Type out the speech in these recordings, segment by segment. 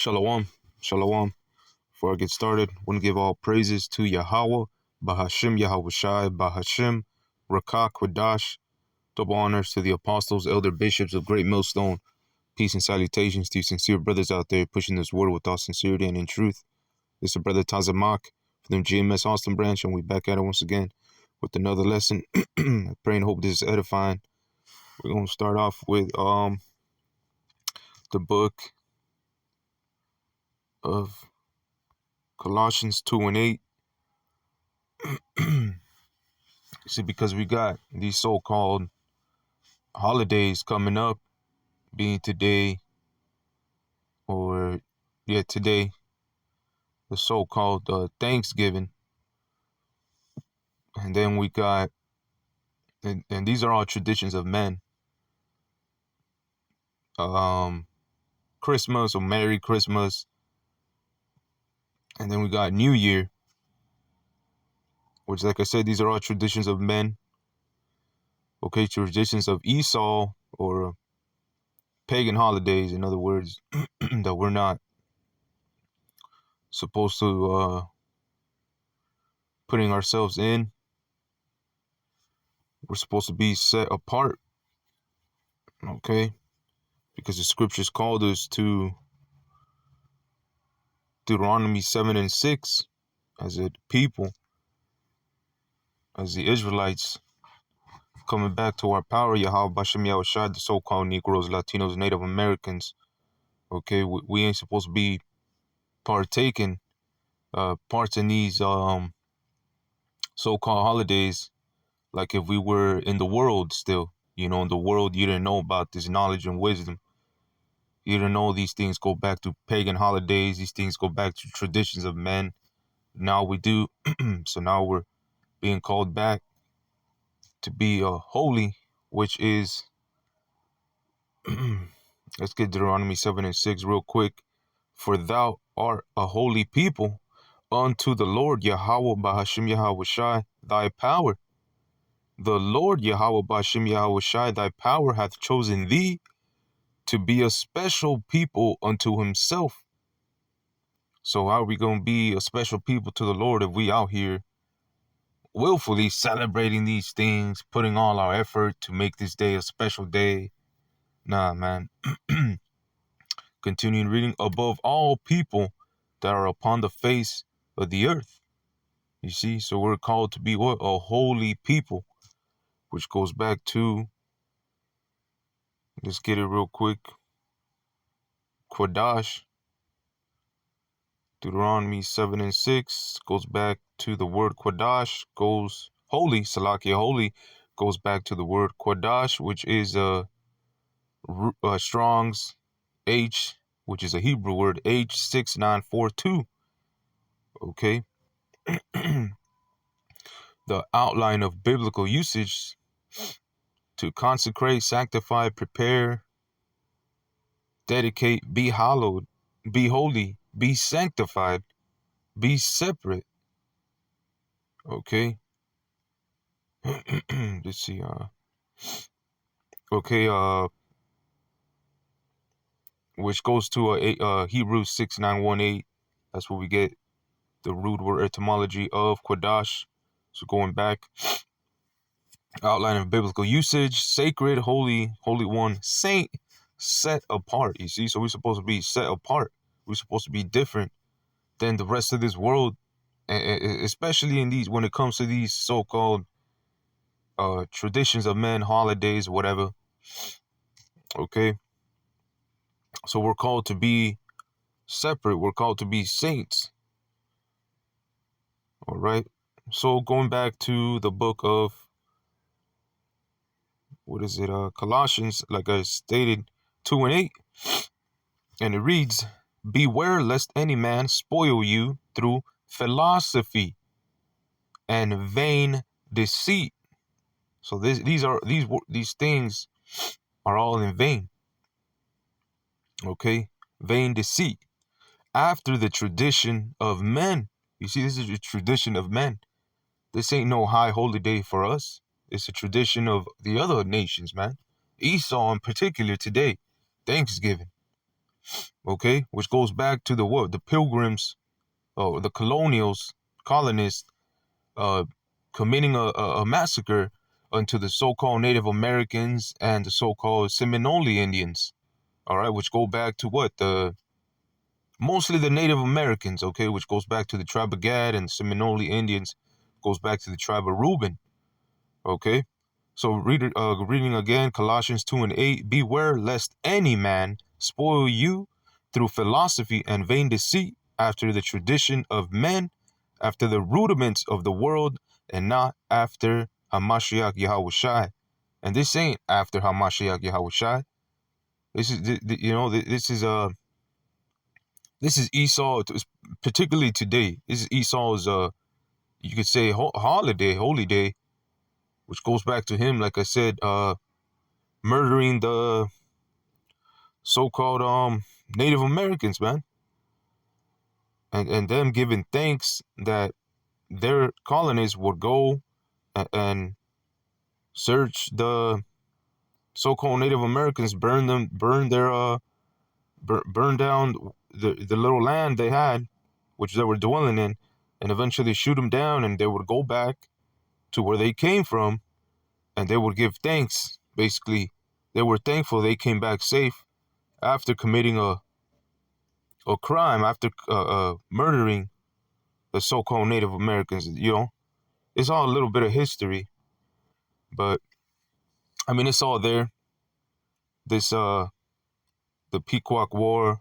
Shalom, shalom. Before I get started, I want to give all praises to Yahweh, Bahashim Yahweh Shai, Bahashim, Rakah Kwadash. Double honors to the apostles, elder bishops of Great Millstone. Peace and salutations to you sincere brothers out there pushing this word with all sincerity and in truth. This is brother Tazamak from the GMS Austin branch, and we back at it once again with another lesson. I pray and hope this is edifying. We're going to start off with the book of Colossians 2 and 8. See, because we got these so-called holidays coming up, being today, today, the so-called Thanksgiving. And then we got, and these are all traditions of men. Christmas or Merry Christmas. And then we got New Year, which, like I said, these are all traditions of men. Okay, traditions of Esau or pagan holidays, in other words, that we're not supposed to putting ourselves in. We're supposed to be set apart, okay? Because the scriptures called us to Deuteronomy 7 and 6 as a people, as the Israelites, coming back to our power, Yahweh Bashem Yahushua, the so-called Negroes, Latinos, Native Americans. Okay, we ain't supposed to be partaking parts in these so-called holidays like if we were in the world still. You know, in the world, you didn't know about this knowledge and wisdom. You didn't know these things go back to pagan holidays. These things go back to traditions of men. Now we do. So now we're being called back to be holy, which is, let's get Deuteronomy 7 and 6 real quick. For thou art a holy people unto the Lord Yahweh Bahashim Yahweh Shai, thy power. The Lord Yahweh Bahashim Yahweh Shai, thy power hath chosen thee to be a special people unto himself. So how are we going to be a special people to the Lord if we out here willfully celebrating these things, putting all our effort to make this day a special day? Nah, man. Continuing reading. Above all people that are upon the face of the earth. You see, so we're called to be what? A holy people, which goes back to, let's get it real quick, Quadash. Deuteronomy 7 and 6 goes back to the word Quadash, goes holy, Salakia holy, goes back to the word Quadash, which is Strong's H, which is a Hebrew word, H6942. Okay. The outline of biblical usage: to consecrate, sanctify, prepare, dedicate, be hallowed, be holy, be sanctified, be separate. Okay. Let's see. Okay. Which goes to Hebrews 6918. That's where we get the root word etymology of Quadash. So going back, outline of biblical usage: sacred, holy, holy one, saint, set apart. You see, so we're supposed to be set apart. We're supposed to be different than the rest of this world, especially in these, when it comes to these so-called traditions of men, holidays, whatever. Okay, so we're called to be separate. We're called to be saints. All right. So going back to the book of, Colossians, like I stated, 2 and 8, and it reads, beware lest any man spoil you through philosophy and vain deceit. So these things are all in vain. Okay, vain deceit, after the tradition of men. You see, this is a tradition of men. This ain't no high holy day for us. It's a tradition of the other nations, man. Esau in particular today, Thanksgiving. Okay, which goes back to the what? The pilgrims, or the colonists, uh, committing a massacre onto the so-called Native Americans and the so-called Seminole Indians. All right, which go back to what? The mostly the Native Americans, okay, which goes back to the tribe of Gad, and Seminole Indians goes back to the tribe of Reuben, okay. So reading again, Colossians 2:8, beware lest any man spoil you through philosophy and vain deceit, after the tradition of men, after the rudiments of the world, and not after Hamashiach Yahushai. And this ain't after Hamashiach Yahushai. This is this is Esau, particularly today. This is Esau's you could say holiday, holy day, which goes back to him, like I said, murdering the so-called Native Americans, man, and them giving thanks that their colonists would go and search the so-called Native Americans, burn down the little land they had, which they were dwelling in, and eventually shoot them down, and they would go back to where they came from, and they would give thanks. Basically, they were thankful they came back safe after committing a crime, after murdering the so-called Native Americans. It's all a little bit of history, but I mean, it's all there. This the Pequot War.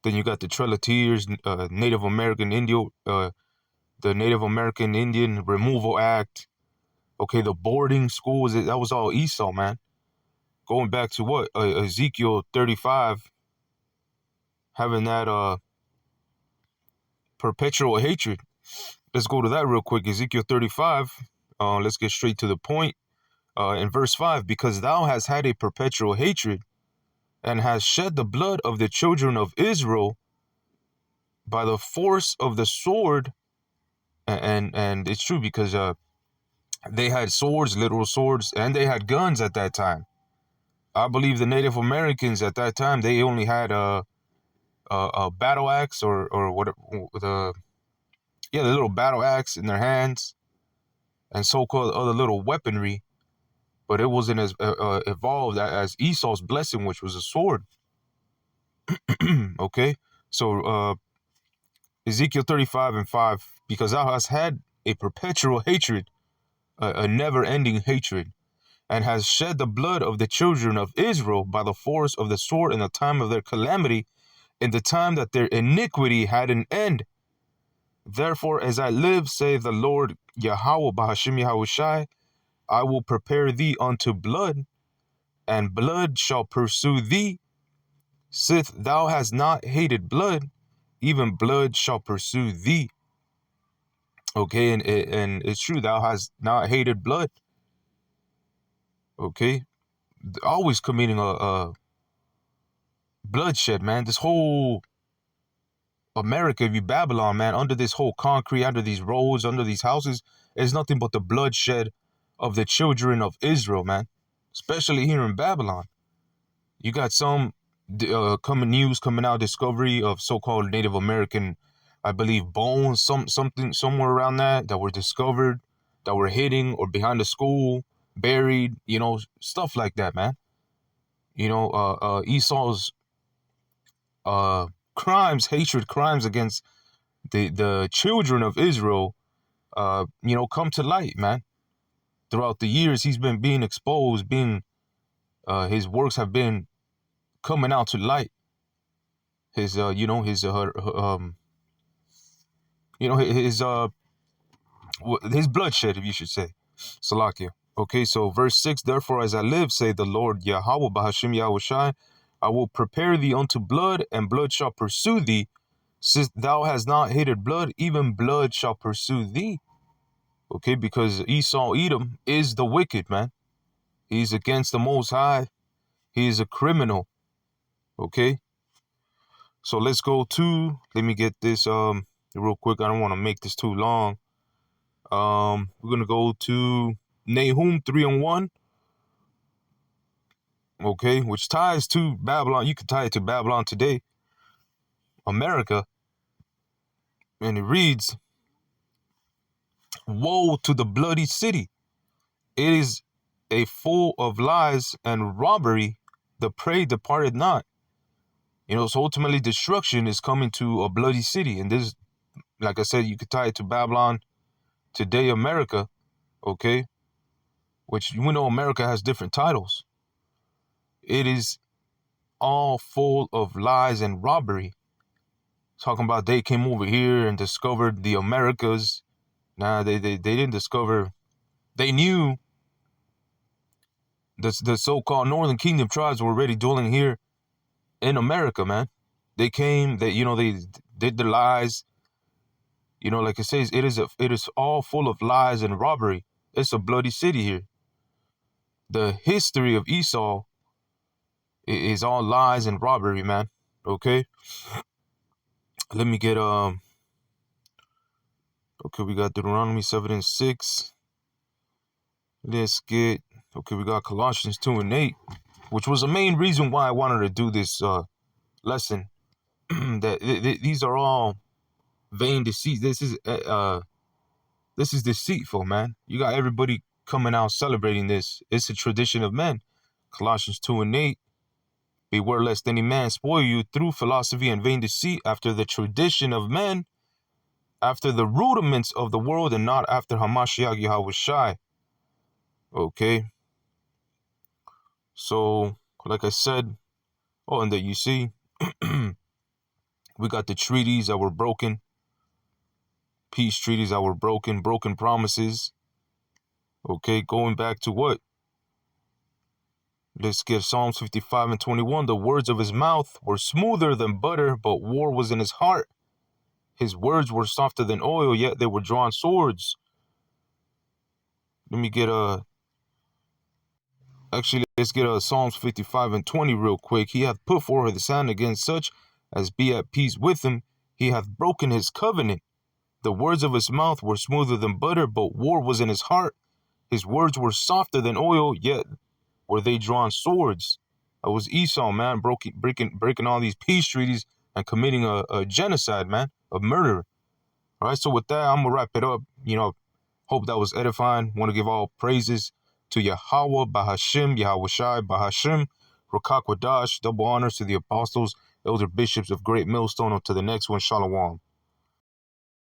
Then you got the Trail of Tears, Native American Indian, the Native American Indian Removal Act. Okay, the boarding schools. That was all Esau, man. Going back to what Ezekiel 35, having that perpetual hatred. Let's go to that real quick. Ezekiel 35. Let's get straight to the point. In verse 5, because thou hast had a perpetual hatred, and hast shed the blood of the children of Israel by the force of the sword. And it's true, because they had swords, literal swords, and they had guns at that time. I believe the Native Americans at that time, they only had a battle axe, or what, the little battle axe in their hands, and so-called other little weaponry, but it wasn't as evolved as Esau's blessing, which was a sword. Okay, so Ezekiel 35:5, because thou hast had a perpetual hatred, a never-ending hatred, and has shed the blood of the children of Israel by the force of the sword in the time of their calamity, in the time that their iniquity had an end. Therefore, as I live, saith the Lord Yahweh Bahashim Yahushai, I will prepare thee unto blood, and blood shall pursue thee. Sith thou hast not hated blood, even blood shall pursue thee. Okay, and it's true, thou hast not hated blood. Okay, always committing a bloodshed, man. This whole America, if you Babylon, man, under this whole concrete, under these roads, under these houses, is nothing but the bloodshed of the children of Israel, man. Especially here in Babylon. You got some news coming out, discovery of so-called Native American, I believe, bones, something somewhere around that were discovered, that were hidden or behind the school, buried, stuff like that, man. Esau's hatred crimes against the children of Israel, come to light, man. Throughout the years, he's been being exposed, his works have been coming out to light. His his bloodshed, if you should say. Salakia. Okay, so verse 6, therefore as I live, say the Lord Yahweh Bahashim Yahushai, I will prepare thee unto blood, and blood shall pursue thee. Since thou hast not hated blood, even blood shall pursue thee. Okay, because Esau, Edom, is the wicked, man. He's against the Most High. He is a criminal. Okay, so let's go to, let me get this real quick. I don't want to make this too long. We're gonna go to Nahum 3:1. Okay, which ties to Babylon. You can tie it to Babylon today. America, and it reads, "Woe to the bloody city! It is a full of lies and robbery. The prey departed not." So ultimately destruction is coming to a bloody city. And this, like I said, you could tie it to Babylon, today America, okay? Which we know America has different titles. It is all full of lies and robbery. Talking about they came over here and discovered the Americas. Nah, they didn't discover. They knew the so-called Northern Kingdom tribes were already dwelling here in America, man. They came, they did the lies. Like it says, it is all full of lies and robbery. It's a bloody city here. The history of Esau is all lies and robbery, man. Okay? Let me get okay, we got Deuteronomy 7 and 6. Let's get we got Colossians 2 and 8, which was the main reason why I wanted to do this lesson. That these are all vain deceit. This is deceitful, man. You got everybody coming out celebrating this. It's a tradition of men. Colossians 2 and 8. Beware lest any man spoil you through philosophy and vain deceit, after the tradition of men, after the rudiments of the world, and not after Hamashiach Yahushai. Okay. So, like I said, and that you see, we got the treaties that were broken, peace treaties that were broken promises. Okay, going back to what? Let's get Psalms 55 and 21. The words of his mouth were smoother than butter, but war was in his heart. His words were softer than oil, yet they were drawn swords. Let me get let's get Psalms 55 and 20 real quick. He hath put forth his hand against such as be at peace with him. He hath broken his covenant. The words of his mouth were smoother than butter, but war was in his heart. His words were softer than oil, yet were they drawn swords. It was Esau, man, breaking all these peace treaties and committing a genocide, man, a murder. All right, so with that, I'm gonna wrap it up. Hope that was edifying. Want to give all praises to Yahweh, Bahashim, Yahushai, Bahashim, Rukakwadash. Double honors to the apostles, elder bishops of Great Millstone. On to the next one. Shalom.